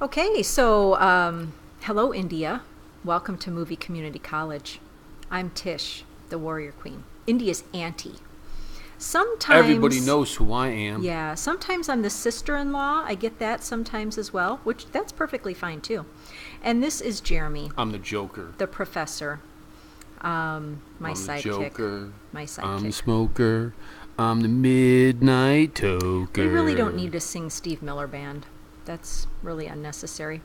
Okay, so hello, India. Welcome to Movie Community College. I'm Tish, the Warrior Queen, India's auntie. Sometimes Everybody knows who I am. Yeah, sometimes I'm the sister-in-law. I get that sometimes as well, which that's perfectly fine too. And this is Jeremy, I'm the Joker. the professor, my I'm the sidekick. Joker. My sidekick. I'm the smoker. I'm the midnight toker. We really don't need to sing Steve Miller Band. That's really unnecessary.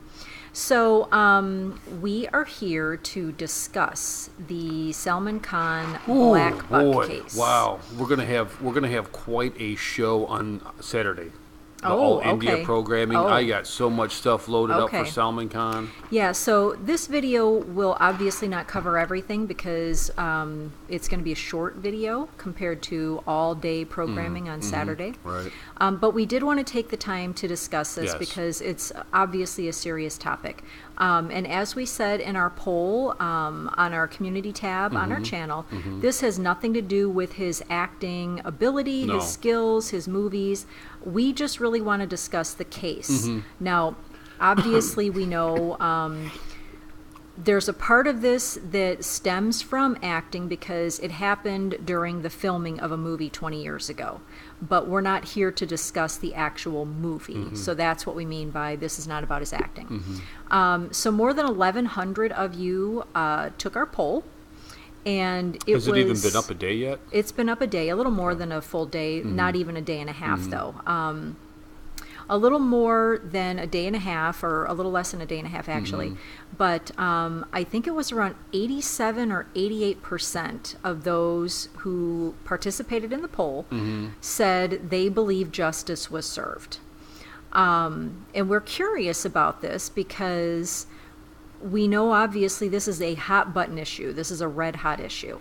So we are here to discuss the Salman Khan Black Buck case. Wow, we're gonna have quite a show on Saturday. The Oh, All India okay. programming. Oh. I got so much stuff loaded up Okay. for Salman Khan. Yeah, so this video will obviously not cover everything because it's going to be a short video compared to all-day programming on Saturday. Right. But we did want to take the time to discuss this Yes. because it's obviously a serious topic. And as we said in our poll on our community tab on our channel, this has nothing to do with his acting ability, No. his skills, his movies. We just really want to discuss the case. Now, obviously, we know there's a part of this that stems from acting because it happened during the filming of a movie 20 years ago. But we're not here to discuss the actual movie. So that's what we mean by this is not about his acting. So more than 1,100 of you took our poll. And Has it even been up a day yet? It's been up a day, a little more than a full day, not even a day and a half, though. A little more than a day and a half, or a little less than a day and a half, actually. But I think it was around 87 or 88% of those who participated in the poll said they believe justice was served. And we're curious about this because we know obviously this is a hot button issue. This is a red hot issue.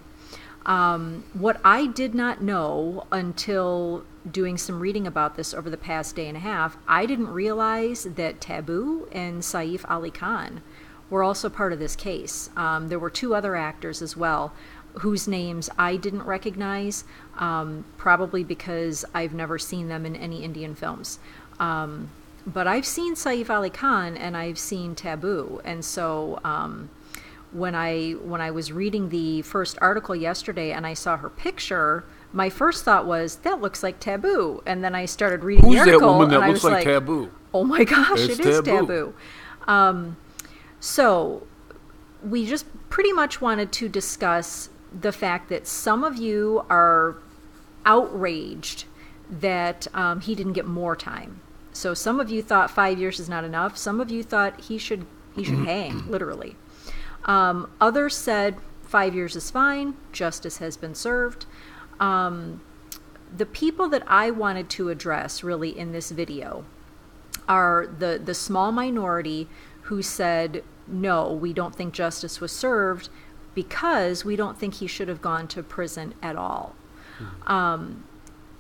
What I did not know until doing some reading about this over the past day and a half, I didn't realize that Taboo and Saif Ali Khan were also part of this case. There were two other actors as well whose names I didn't recognize, probably because I've never seen them in any Indian films. But I've seen Saif Ali Khan and I've seen Taboo, and so when I was reading the first article yesterday and I saw her picture, my first thought was that looks like Taboo, and then I started reading Who's the article that woman and that I looks was like Taboo? oh my gosh, It's it is Taboo. Taboo. So we just pretty much wanted to discuss the fact that some of you are outraged that he didn't get more time. So some of you thought 5 years is not enough. Some of you thought he should hang, literally. Others said 5 years is fine. Justice has been served. The people that I wanted to address really in this video are the small minority who said, no, we don't think justice was served because we don't think he should have gone to prison at all.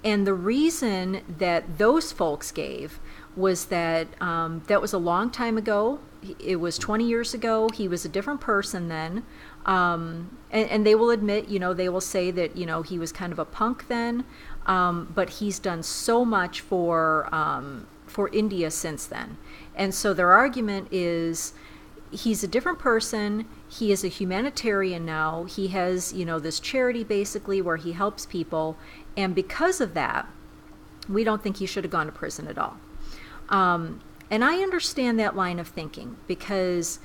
And the reason that those folks gave was that that was a long time ago. It was 20 years ago. He was a different person then. And they will admit, they will say that, he was kind of a punk then. But he's done so much for India since then. And so their argument is he's a different person. He is a humanitarian now. He has, this charity basically where he helps people. And because of that, we don't think he should have gone to prison at all. And I understand that line of thinking because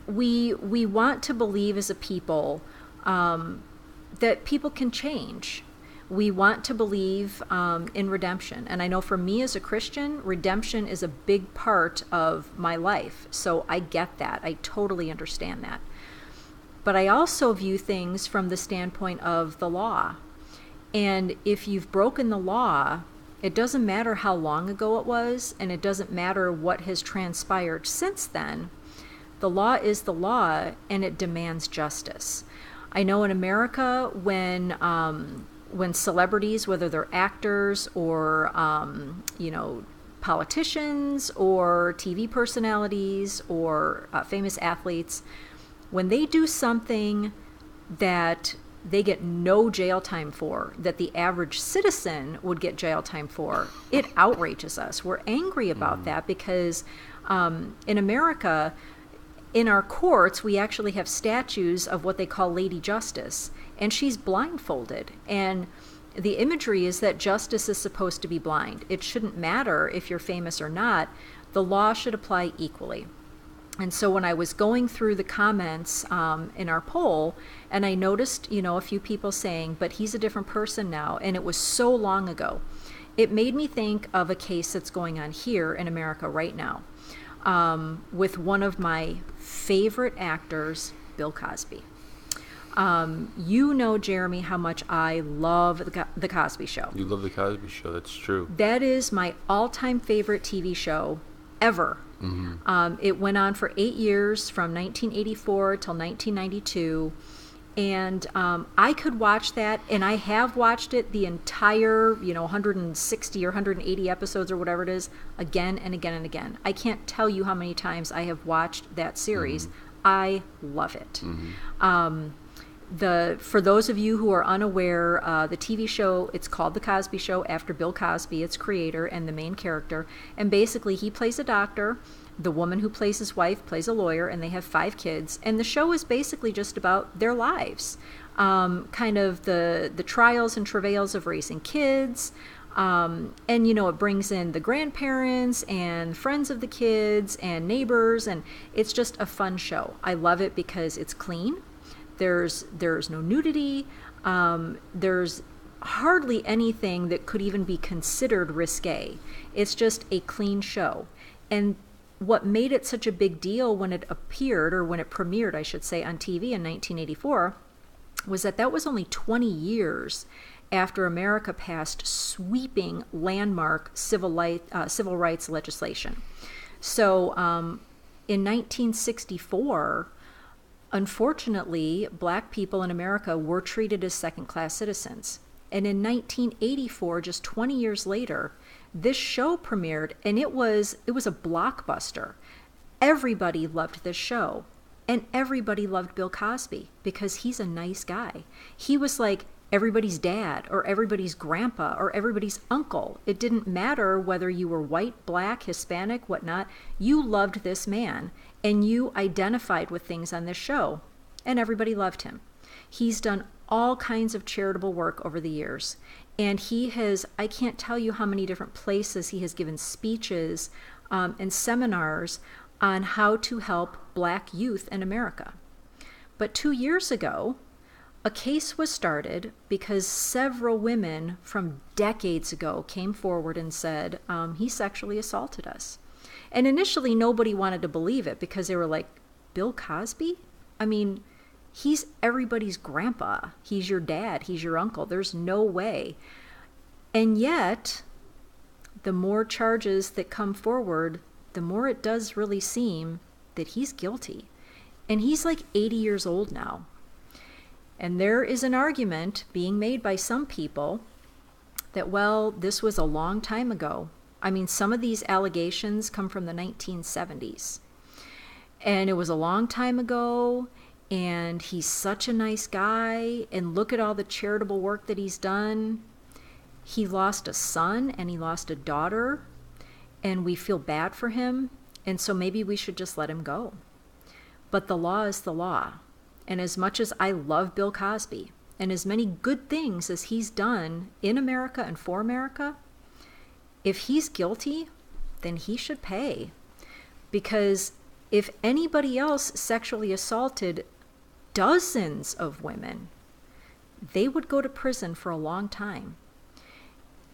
we want to believe as a people that people can change. We want to believe in redemption. And I know for me as a Christian, redemption is a big part of my life. So I get that. I totally understand that. But I also view things from the standpoint of the law. And if you've broken the law, it doesn't matter how long ago it was, and it doesn't matter what has transpired since then. The law is the law, and it demands justice. I know in America, when celebrities, whether they're actors or politicians or TV personalities or famous athletes, when they do something that they get no jail time for, that the average citizen would get jail time for, it outrages us. We're angry about that because in America, in our courts, we actually have statues of what they call Lady Justice, and she's blindfolded. And the imagery is that justice is supposed to be blind. It shouldn't matter if you're famous or not. The law should apply equally. And so when I was going through the comments in our poll, and I noticed, a few people saying, but he's a different person now, and it was so long ago, it made me think of a case that's going on here in America right now with one of my favorite actors, Bill Cosby. Jeremy, how much I love The Cosby Show. You love The Cosby Show, that's true. That is my all-time favorite TV show ever. Mm-hmm. It went on for 8 years, from 1984 till 1992, and I could watch that, and I have watched it, the entire 160 or 180 episodes or whatever it is, again and again and again. I can't tell you how many times I have watched that series. Mm-hmm. I love it. Mm-hmm. For those of you who are unaware, the TV show, it's called The Cosby Show after Bill Cosby, its creator and the main character. And basically he plays a doctor, the woman who plays his wife plays a lawyer, and they have 5 kids. And the show is basically just about their lives, kind of the trials and travails of raising kids. And, it brings in the grandparents and friends of the kids and neighbors, and it's just a fun show. I love it because it's clean. There's no nudity. There's hardly anything that could even be considered risque. It's just a clean show. And what made it such a big deal when it appeared, or when it premiered, I should say, on TV in 1984, was that was only 20 years after America passed sweeping landmark civil rights legislation. So in 1964, unfortunately, black people in America were treated as second-class citizens. And in 1984, just 20 years later, this show premiered, and it was a blockbuster. Everybody loved this show, and everybody loved Bill Cosby because he's a nice guy. He was like everybody's dad or everybody's grandpa or everybody's uncle. It didn't matter whether you were white, black, Hispanic, whatnot. You loved this man, and you identified with things on this show, and everybody loved him. He's done all kinds of charitable work over the years, and he has, I can't tell you how many different places he has given speeches and seminars on how to help black youth in America. But 2 years ago, a case was started because several women from decades ago came forward and said, he sexually assaulted us. And initially, nobody wanted to believe it because they were like, Bill Cosby? I mean, he's everybody's grandpa. He's your dad. He's your uncle. There's no way. And yet, the more charges that come forward, the more it does really seem that he's guilty. And he's like 80 years old now. And there is an argument being made by some people that, well, this was a long time ago. I mean, some of these allegations come from the 1970s. And it was a long time ago, and he's such a nice guy, and look at all the charitable work that he's done. He lost a son, and he lost a daughter, and we feel bad for him, and so maybe we should just let him go. But the law is the law. And as much as I love Bill Cosby, and as many good things as he's done in America and for America, if he's guilty, then he should pay. Because if anybody else sexually assaulted dozens of women, they would go to prison for a long time.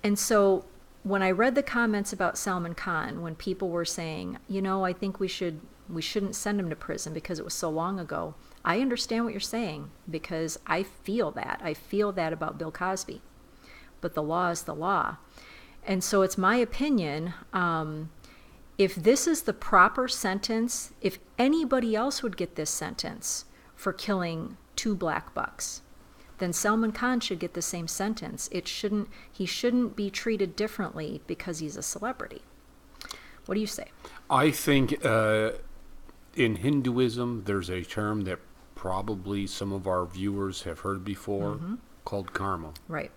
And so when I read the comments about Salman Khan, when people were saying, I think we shouldn't send him to prison because it was so long ago, I understand what you're saying because I feel that. I feel that about Bill Cosby. But the law is the law. And so it's my opinion, if this is the proper sentence, if anybody else would get this sentence for killing 2 black bucks, then Salman Khan should get the same sentence. He shouldn't be treated differently because he's a celebrity. What do you say? I think in Hinduism, there's a term that probably some of our viewers have heard before, called karma. Right.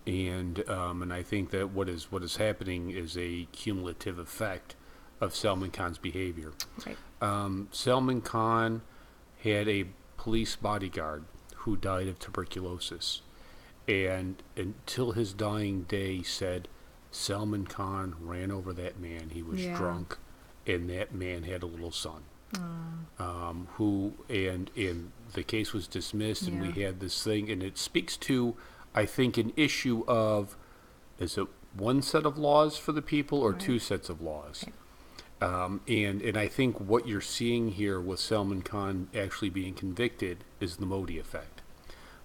And I think that what is happening is a cumulative effect of Salman Khan's behavior. Right. Salman Khan had a police bodyguard who died of tuberculosis, and until his dying day said Salman Khan ran over that man. He was Yeah. drunk, and that man had a little son. Who and the case was dismissed, and we Yeah. had this thing, and it speaks to, I think, an issue of, is it one set of laws for the people or Right. two sets of laws? Right. And I think what you're seeing here with Salman Khan actually being convicted is the Modi effect.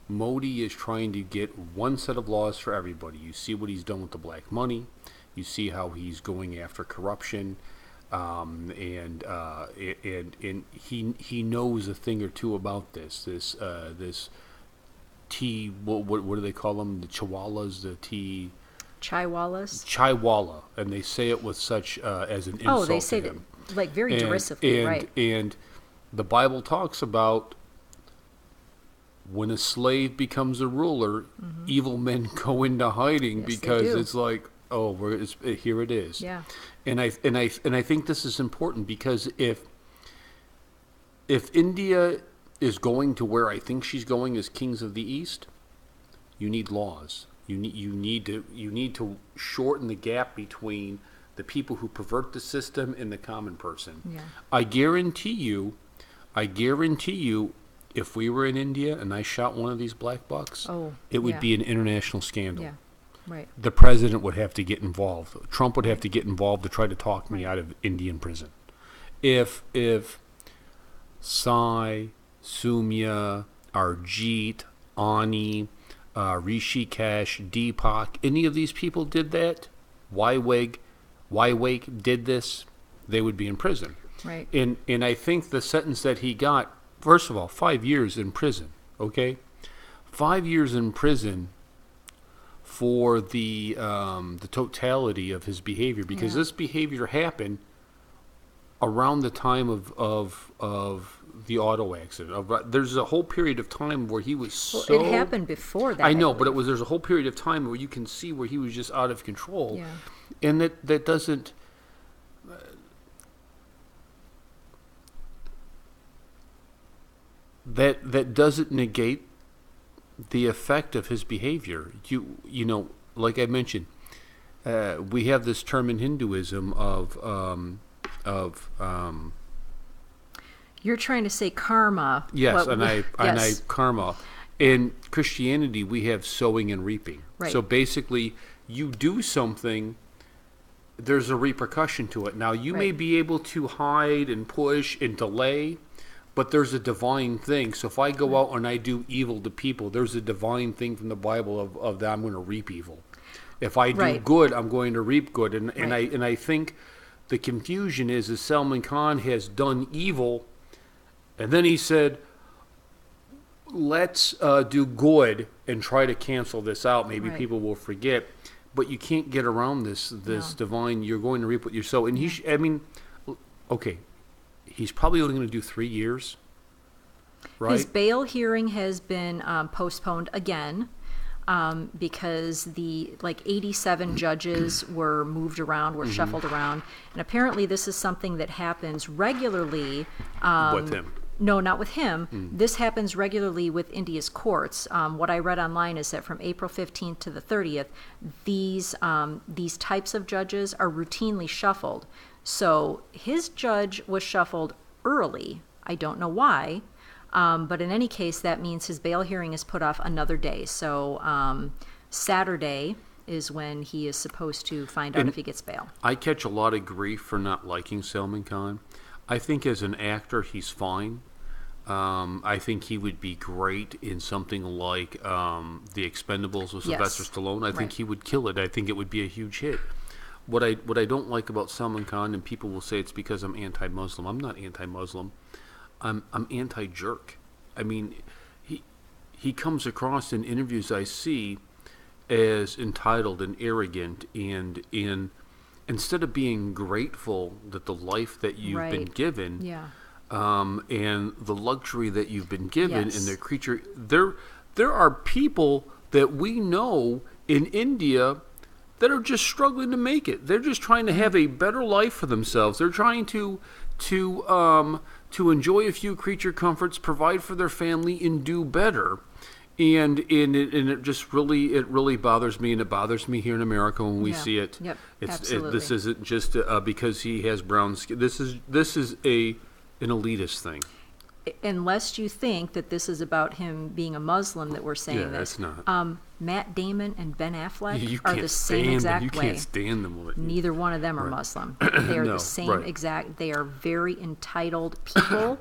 Modi is trying to get one set of laws for everybody. You see what he's done with the black money. You see how he's going after corruption, and he knows a thing or two about this tea. What do they call them? The Chihuahuas, the tea. Chaiwalas. Chaiwala, and they say it with such as an insult Oh, they say to that him. like very derisively, right? And the Bible talks about when a slave becomes a ruler, evil men go into hiding Yes, they because do. it's like, oh, here it is. Yeah. And I think this is important because if India is going to where I think she's going as kings of the East, you need laws. You need to shorten the gap between the people who pervert the system and the common person. Yeah. I guarantee you, if we were in India and I shot one of these black bucks, Oh, it would yeah. be an international scandal. Yeah. Right. The president would have to get involved. Trump would have to get involved to try to talk me out of Indian prison. If Sai, Soumya, Arjit, Ani, Rishikesh, Deepak, any of these people did that, Waiweg did this, they would be in prison. Right. And I think the sentence that he got, first of all, 5 years in prison, okay? 5 years in prison for the totality of his behavior, because Yeah. this behavior happened around the time of the auto accident. There's a whole period of time where he was Well, so... it happened before that. I know, but believe. there's a whole period of time where you can see where he was just out of control. Yeah. And that doesn't... That doesn't negate the effect of his behavior. You know, like I mentioned, we have this term in Hinduism of You're trying to say karma. yes, but and we- I yes. karma. In Christianity, we have sowing and reaping. Right. So basically, you do something, there's a repercussion to it. Now, you may Right. be able to hide and push and delay, but there's a divine thing. So if I go out and I do evil to people, there's a divine thing from the Bible of that I'm going to reap evil. If I do Right. good, I'm going to reap good. And Right. I think the confusion is Salman Khan has done evil, and then he said, let's do good and try to cancel this out. Maybe Right. people will forget. But you can't get around this No. divine, you're going to reap what you sow. And okay, he's probably only going to do 3 years, right? His bail hearing has been postponed again because the 87 judges were moved around, were shuffled around, and apparently this is something that happens regularly. With him. No, not with him. This happens regularly with India's courts. What I read online is that from April 15th to the 30th, these types of judges are routinely shuffled. So his judge was shuffled early. I don't know why, but in any case, that means his bail hearing is put off another day. So Saturday is when he is supposed to find out if he gets bail. I catch a lot of grief for not liking Salman Khan. I think as an actor, he's fine. I think he would be great in something like The Expendables with Yes. Sylvester Stallone. I think Right. he would kill it. I think it would be a huge hit. What I don't like about Salman Khan, and people will say it's because I'm anti-Muslim. I'm not anti-Muslim. I'm anti-jerk. I mean, he comes across in interviews I see as entitled and arrogant, and instead of being grateful that the life that you've been Right. given, Yeah. and the luxury that you've been given Yes. and the creature. There are people that we know in India that are just struggling to make it. They're just trying to have a better life for themselves. They're trying to enjoy a few creature comforts, provide for their family, and do better. And it just really bothers me, and it bothers me here in America when we Yeah. see it. Yep, This absolutely. isn't just because he has brown skin. This is an elitist thing. Unless you think that this is about him being a Muslim that we're saying Yeah, this. that's not. Matt Damon and Ben Affleck You are can't the same stand them. exact You way. can't stand them. Neither one of them are Muslim. They are No, the same right. exact. They are very entitled people,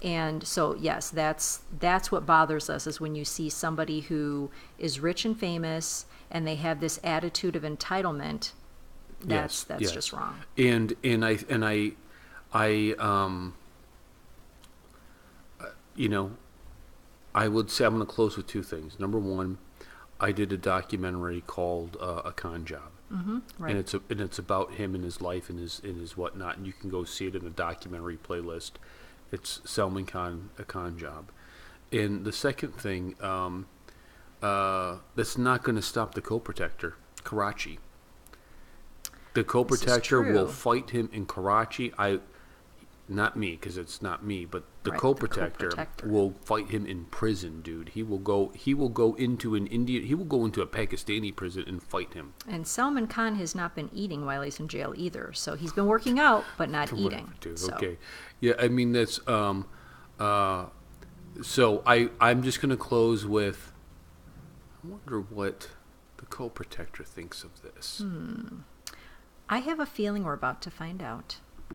and so yes, that's what bothers us is when you see somebody who is rich and famous and they have this attitude of entitlement. That's Yes. just wrong. You know, I would say I'm going to close with two things. Number one, I did a documentary called A Con Job, Right. and it's about him and his life and his whatnot. And you can go see it in the documentary playlist. It's Salman Khan, A Con Job. And the second thing, that's not going to stop the co-protector, Karachi. The co-protector will true. fight him in Karachi. Not me, because it's not me, but the Right, the co-protector co-protector. will fight him in prison, dude. He will go into an Indian. He will go into a Pakistani prison and fight him. And Salman Khan has not been eating while he's in jail either. So he's been working out, but not eating. Whatever, dude. So, Okay, yeah. I mean that's so I'm just gonna close with. I wonder what the co-protector thinks of this. I have a feeling we're about to find out.